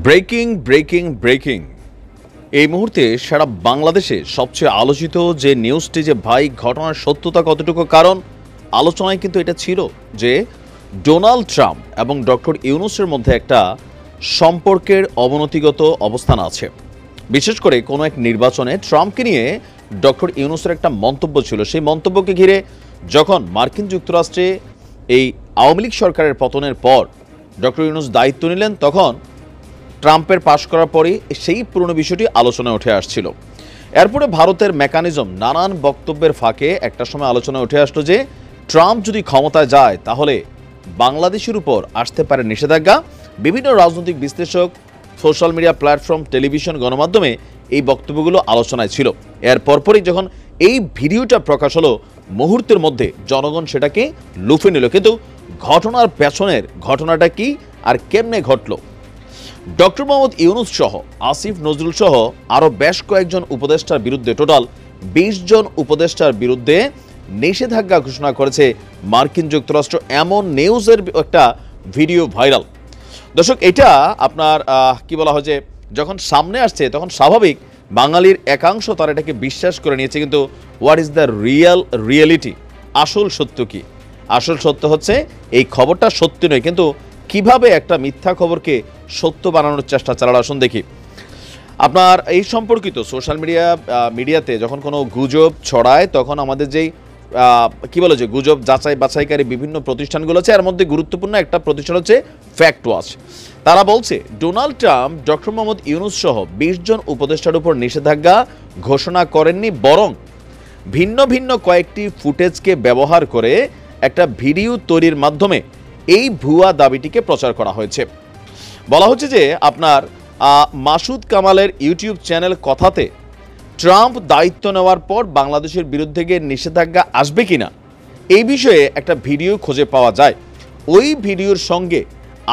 Breaking breaking breaking এই মুহূর্তে সারা বাংলাদেশে সবচেয়ে আলোচিত যে নিউজটি যে ভাই ঘটনার সত্যতা কতটুকু, কারণ আলোচনায় কিন্তু এটা ছিল যে ডোনাল্ড ট্রাম্প এবং ডক্টর ইউনূসের মধ্যে একটা সম্পর্কের অবনতিগত অবস্থান আছে। বিশেষ করে কোনো এক নির্বাচনে ট্রাম্পকে নিয়ে ডক্টর ইউনূসের একটা মন্তব্য ছিল। সেই মন্তব্যকে ঘিরে যখন মার্কিন যুক্তরাষ্ট্রে এই আওয়ামী লীগ সরকারের পতনের পর ডক্টর ইউনূস দায়িত্ব নিলেন, তখন ট্রাম্পের পাশ করার পরেই সেই পুরনো বিষয়টি আলোচনায় উঠে আসছিল। এরপরে ভারতের মেকানিজম নানান বক্তব্যের ফাঁকে একটা সময় আলোচনায় উঠে আসলো যে ট্রাম্প যদি ক্ষমতায় যায় তাহলে বাংলাদেশের উপর আসতে পারে নিষেধাজ্ঞা। বিভিন্ন রাজনৈতিক বিশ্লেষক, সোশ্যাল মিডিয়া প্ল্যাটফর্ম, টেলিভিশন, গণমাধ্যমে এই বক্তব্যগুলো আলোচনায় ছিল। এর পরপরই যখন এই ভিডিওটা প্রকাশ হলো, মুহূর্তের মধ্যে জনগণ সেটাকে লুফে নিল। কিন্তু ঘটনার পেছনের ঘটনাটা কি আর কেমনে ঘটলো? ডক্টর মোহাম্মদ ইউনূস সহ আসিফ নজরুল সহ আরও বেশ কয়েকজন উপদেষ্টার বিরুদ্ধে, টোটাল ২০ জন উপদেষ্টার বিরুদ্ধে নিষেধাজ্ঞা ঘোষণা করেছে মার্কিন যুক্তরাষ্ট্র। এমন নিউজের একটা ভিডিও ভাইরাল। দর্শক, এটা আপনার কি বলা হয় যে যখন সামনে আসছে তখন স্বাভাবিক বাঙালির একাংশ তারা এটাকে বিশ্বাস করে নিয়েছে। কিন্তু হোয়াট ইজ দ্য রিয়েলিটি? আসল সত্য কি? আসল সত্য হচ্ছে এই খবরটা সত্যি নয়, কিন্তু কিভাবে একটা মিথ্যা খবরকে সত্য বানানোর চেষ্টা চালালো আসুন দেখি। আপনার এই সম্পর্কিত সোশ্যাল মিডিয়াতে যখন কোনো গুজব ছড়ায়, তখন আমাদের যেই কি বলে যে গুজব যাচাই বাছাইকারী বিভিন্ন প্রতিষ্ঠানগুলো আছে, এর মধ্যে গুরুত্বপূর্ণ একটা প্রতিষ্ঠান হচ্ছে ফ্যাক্ট ওয়াচ। তারা বলছে Donald Trump doctor Mohammad Yunus সহ ২০ জন উপদেষ্টার উপর নিষেধাজ্ঞা ঘোষণা করেননি, বরং ভিন্ন ভিন্ন কয়েকটি ফুটেজকে ব্যবহার করে একটা ভিডিও তৈরির মাধ্যমে এই ভুয়া দাবিটিকে প্রচার করা হয়েছে। বলা হচ্ছে যে আপনার মাসুদ কামালের ইউটিউব চ্যানেল কথাতে ট্রাম্প দায়িত্ব নেওয়ার পর বাংলাদেশের বিরুদ্ধে গিয়ে নিষেধাজ্ঞা আসবে কিনা এই বিষয়ে একটা ভিডিও খুঁজে পাওয়া যায়। ওই ভিডিওর সঙ্গে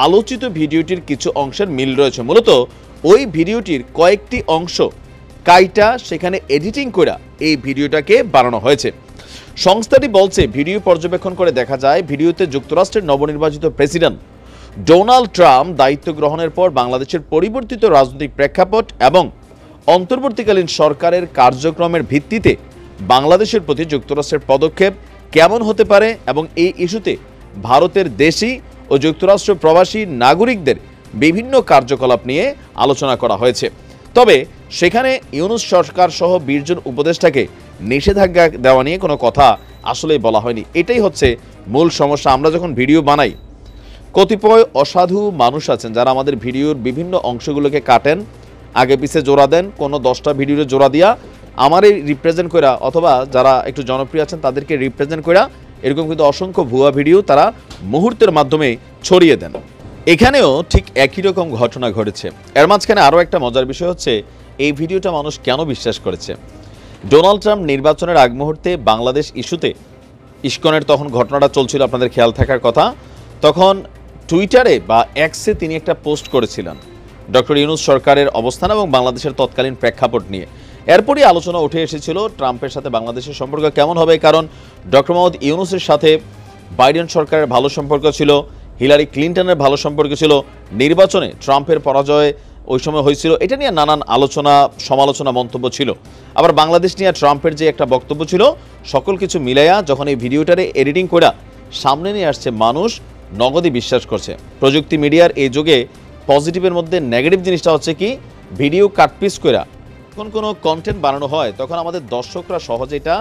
আলোচিত ভিডিওটির কিছু অংশের মিল রয়েছে। মূলত ওই ভিডিওটির কয়েকটি অংশ কাইটা সেখানে এডিটিং করে এই ভিডিওটাকে বানানো হয়েছে। সংস্থাটি বলছে, ভিডিও পর্যবেক্ষণ করে দেখা যায় ভিডিওতে যুক্তরাষ্ট্রের নবনির্বাচিত প্রেসিডেন্ট ডোনাল্ড ট্রাম্প দায়িত্ব গ্রহণের পর বাংলাদেশের পরিবর্তিত রাজনৈতিক প্রেক্ষাপট এবং অন্তর্বর্তীকালীন সরকারের কার্যক্রমের ভিত্তিতে বাংলাদেশের প্রতি যুক্তরাষ্ট্রের পদক্ষেপ কেমন হতে পারে এবং এই ইস্যুতে ভারতের দেশি ও যুক্তরাষ্ট্র প্রবাসী নাগরিকদের বিভিন্ন কার্যকলাপ নিয়ে আলোচনা করা হয়েছে। তবে সেখানে ইউনূস সরকার সহ ২০ জন উপদেষ্টাকে নিষেধাজ্ঞা দেওয়া নিয়ে কোনো কথা আসলেই বলা হয়নি। এটাই হচ্ছে মূল সমস্যা। আমরা যখন ভিডিও বানাই, কতিপয় অসাধু মানুষ আছেন যারা আমাদের ভিডিওর বিভিন্ন অংশগুলোকে কাটেন, আগে পিছে জোড়া দেন, কোনো 10টা ভিডিওর জোড়া দিয়া আমারই রিপ্রেজেন্ট করা, অথবা যারা একটু জনপ্রিয় আছেন তাদেরকে রিপ্রেজেন্ট করা, এরকম কিন্তু অসংখ্য ভুয়া ভিডিও তারা মুহূর্তের মাধ্যমে ছড়িয়ে দেন। এখানেও ঠিক একই রকম ঘটনা ঘটেছে। এর মাঝখানে আরও একটা মজার বিষয় হচ্ছে এই ভিডিওটা মানুষ কেন বিশ্বাস করেছে। ডোনাল্ড ট্রাম্প নির্বাচনের আগ মুহূর্তে বাংলাদেশ ইস্যুতে ইসকনের তখন ঘটনাটা চলছিল, আপনাদের খেয়াল থাকার কথা, তখন টুইটারে বা এক্সে তিনি একটা পোস্ট করেছিলেন ডক্টর ইউনূস সরকারের অবস্থান এবং বাংলাদেশের তৎকালীন প্রেক্ষাপট নিয়ে। এরপরই আলোচনা উঠে এসেছিল ট্রাম্পের সাথে বাংলাদেশের সম্পর্ক কেমন হবে, কারণ ডক্টর মোহাম্মদ ইউনূসের সাথে বাইডেন সরকারের ভালো সম্পর্ক ছিল, হিলারি ক্লিন্টনের ভালো সম্পর্ক ছিল, নির্বাচনে ট্রাম্পের পরাজয় ওই সময় হয়েছিল। এটা নিয়ে নানান আলোচনা, সমালোচনা, মন্তব্য ছিল। আবার বাংলাদেশ নিয়ে ট্রাম্পের যে একটা বক্তব্য ছিল, সকল কিছু মিলাইয়া যখন এই ভিডিওটারে এডিটিং করে সামনে নিয়ে আসছে, মানুষ নগদই বিশ্বাস করছে। প্রযুক্তি মিডিয়ার এই যুগে পজিটিভের মধ্যে নেগেটিভ জিনিসটা হচ্ছে কি, ভিডিও কাটপিস করে যখন কোনো কন্টেন্ট বানানো হয় তখন আমাদের দর্শকরা সহজে এটা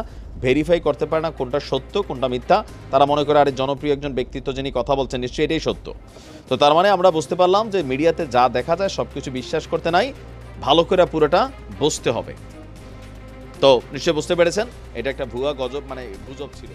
ভেরিফাই করতে পারে না কোনটা সত্য কোনটা মিথ্যা। তারা মনে করে আরে জনপ্রিয় একজন ব্যক্তিত্ব যিনি কথা বলছেন নিশ্চয়ই এটাই সত্য। তো তার মানে আমরা বুঝতে পারলাম যে মিডিয়াতে যা দেখা যায় সব কিছু বিশ্বাস করতে নাই, ভালো করে পুরোটা বুঝতে হবে। তো নিশ্চয়ই বুঝতে পেরেছেন এটা একটা ভুয়া গজব, মানে গুজব ছিল।